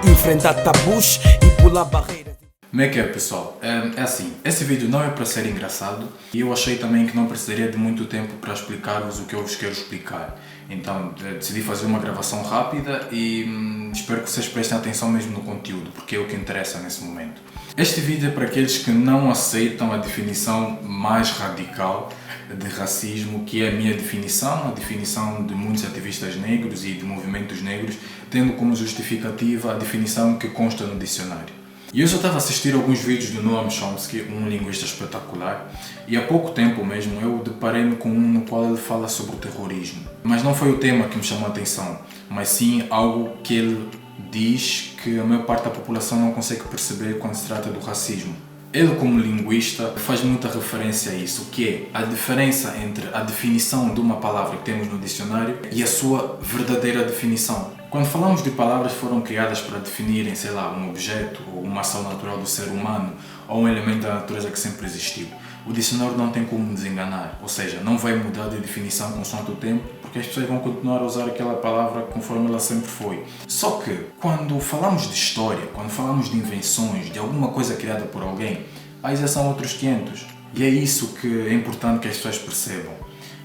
enfrentar tabus e pular barreiras. Como é que é, pessoal? É assim, esse vídeo não é para ser engraçado e eu achei também que não precisaria de muito tempo para explicar-vos o que eu vos quero explicar. Então decidi fazer uma gravação rápida e espero que vocês prestem atenção mesmo no conteúdo, porque é o que interessa nesse momento. Este vídeo é para aqueles que não aceitam a definição mais radical de racismo, que é a minha definição, a definição de muitos ativistas negros e de movimentos negros, tendo como justificativa a definição que consta no dicionário. E eu já estava a assistir alguns vídeos do Noam Chomsky, um linguista espetacular, e há pouco tempo mesmo eu deparei-me com um no qual ele fala sobre o terrorismo. Mas não foi o tema que me chamou a atenção, mas sim algo que ele diz que a maior parte da população não consegue perceber quando se trata do racismo. Ele, como linguista, faz muita referência a isso, que é a diferença entre a definição de uma palavra que temos no dicionário e a sua verdadeira definição. Quando falamos de palavras que foram criadas para definirem, sei lá, um objeto ou uma ação natural do ser humano ou um elemento da natureza que sempre existiu, o dicionário não tem como nos enganar, ou seja, não vai mudar de definição consoante o tempo, porque as pessoas vão continuar a usar aquela palavra conforme ela sempre foi. Só que, quando falamos de história, quando falamos de invenções, de alguma coisa criada por alguém, aí já são outros 500. E é isso que é importante que as pessoas percebam.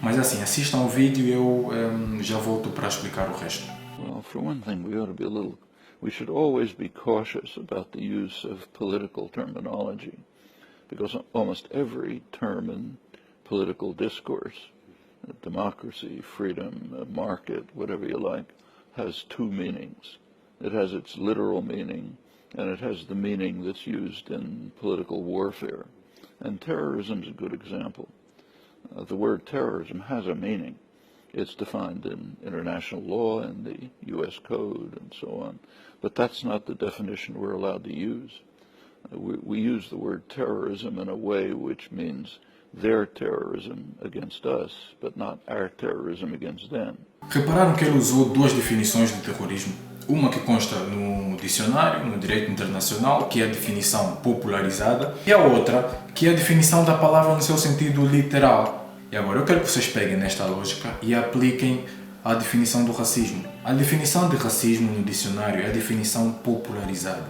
Mas assim, assistam ao vídeo e eu já volto para explicar o resto. Well, for one thing, we should always be cautious about the use of political terminology, because almost every term in political discourse, democracy, freedom, market, whatever you like, has two meanings. It has its literal meaning, and it has the meaning that's used in political warfare. And terrorism is a good example. The word terrorism has a meaning. It's defined in international law and the US Code and so on. But that's not the definition we're allowed to use. We use the word terrorism in a way which means their terrorism against us, but not our terrorism against them. Repararam que ele usou duas definições de terrorismo? Uma que consta no dicionário, no direito internacional, que é a definição popularizada, e a outra, que é a definição da palavra no seu sentido literal. E agora eu quero que vocês peguem nesta lógica e apliquem a definição do racismo. A definição de racismo no dicionário é a definição popularizada.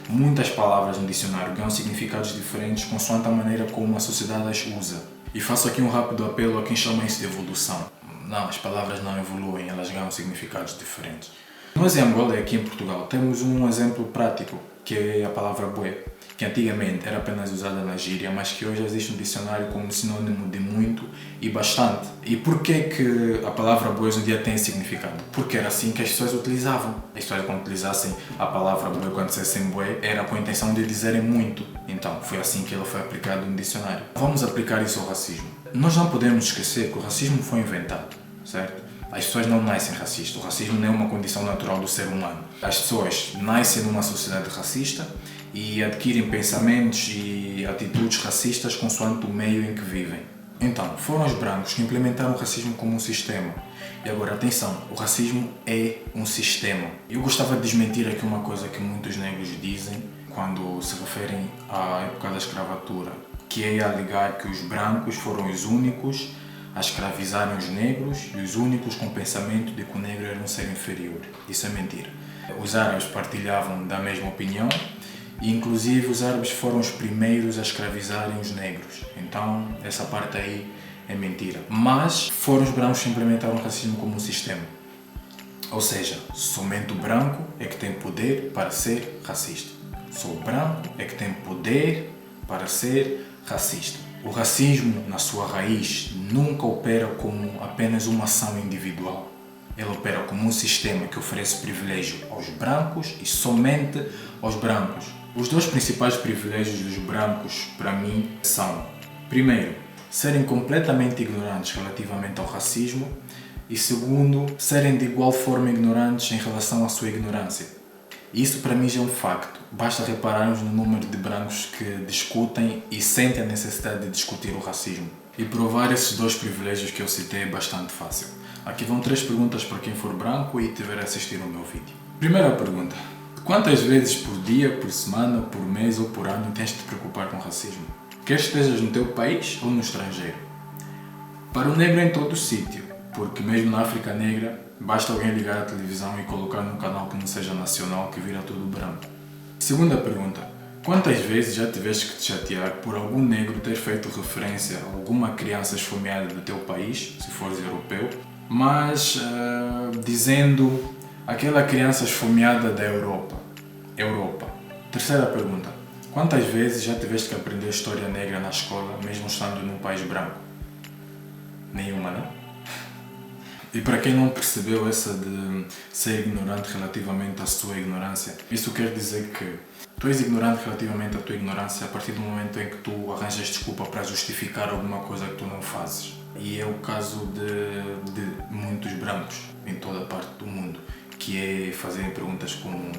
Muitas palavras no dicionário ganham significados diferentes consoante a maneira como a sociedade as usa. E faço aqui um rápido apelo a quem chama isso de evolução. Não, as palavras não evoluem, elas ganham significados diferentes. Nós em Angola e aqui em Portugal temos um exemplo prático, que é a palavra bué, que antigamente era apenas usada na gíria, mas que hoje existe no dicionário como sinônimo de muito e bastante. E porquê que a palavra bué hoje em dia tem significado? Porque era assim que as pessoas utilizavam. As pessoas, quando utilizassem a palavra bué, quando dissessem bué, era com a intenção de dizerem muito. Então foi assim que ela foi aplicada no dicionário. Vamos aplicar isso ao racismo. Nós não podemos esquecer que o racismo foi inventado, certo? As pessoas não nascem racistas. O racismo não é uma condição natural do ser humano. As pessoas nascem numa sociedade racista e adquirem pensamentos e atitudes racistas consoante o meio em que vivem. Então, foram os brancos que implementaram o racismo como um sistema. E agora, atenção, o racismo é um sistema. Eu gostava de desmentir aqui uma coisa que muitos negros dizem quando se referem à época da escravatura, que é alegar que os brancos foram os únicos a escravizarem os negros e os únicos com o pensamento de que o negro era um ser inferior. Isso é mentira. Os árabes partilhavam da mesma opinião e inclusive os árabes foram os primeiros a escravizarem os negros. Então essa parte aí é mentira. Mas foram os brancos que implementaram o racismo como um sistema. Ou seja, somente o branco é que tem poder para ser racista. Só o branco é que tem poder para ser racista. O racismo, na sua raiz, nunca opera como apenas uma ação individual. Ele opera como um sistema que oferece privilégio aos brancos e somente aos brancos. Os dois principais privilégios dos brancos, para mim, são: primeiro, serem completamente ignorantes relativamente ao racismo e segundo, serem de igual forma ignorantes em relação à sua ignorância. Isso para mim já é um facto. Basta repararmos no número de brancos que discutem e sentem a necessidade de discutir o racismo. E provar esses dois privilégios que eu citei é bastante fácil. Aqui vão 3 perguntas para quem for branco e tiver a assistir ao meu vídeo. Primeira pergunta: quantas vezes por dia, por semana, por mês ou por ano tens de te preocupar com racismo? Quer estejas no teu país ou no estrangeiro? Para o negro em todo o sítio, porque mesmo na África Negra Basta alguém ligar a televisão e colocar num canal que não seja nacional que vira tudo branco. Segunda pergunta. Quantas vezes já tiveste que te chatear por algum negro ter feito referência a alguma criança esfomeada do teu país, se fores europeu, mas dizendo aquela criança esfomeada da Europa? Terceira pergunta. Quantas vezes já tiveste que aprender história negra na escola, mesmo estando num país branco? Nenhuma, não? E para quem não percebeu essa de ser ignorante relativamente à sua ignorância, isso quer dizer que tu és ignorante relativamente à tua ignorância a partir do momento em que tu arranjas desculpa para justificar alguma coisa que tu não fazes. E é o caso de muitos brancos em toda a parte do mundo, que é fazerem perguntas como: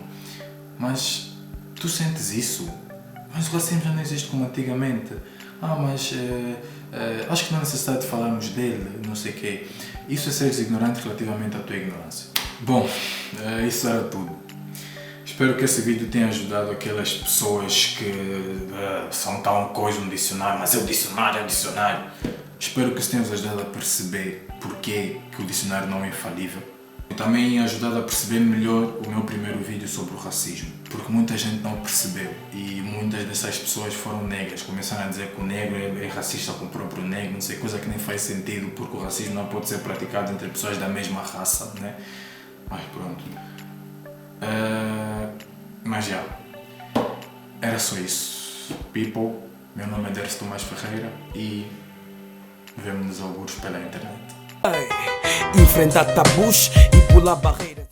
mas tu sentes isso? Mas o racismo já não existe como antigamente. Mas acho que não há necessidade de falarmos dele, não sei o quê. Isso é seres ignorante relativamente à tua ignorância. Bom, isso era tudo. Espero que esse vídeo tenha ajudado aquelas pessoas que são tão coisa no dicionário, mas é o dicionário. Espero que isso tenha ajudado a perceber porque que o dicionário não é infalível. E também ajudado a perceber melhor o meu primeiro vídeo sobre o racismo, porque muita gente não percebeu e muitas dessas pessoas foram negras, começaram a dizer que o negro é racista com o próprio negro, não sei, coisa que nem faz sentido, porque o racismo não pode ser praticado entre pessoas da mesma raça, né? Mas pronto. Mas já, era só isso. People, meu nome é Dercio Tomás Ferreira e vemo-nos alguns pela internet. Enfrentar tabus e pular barreiras.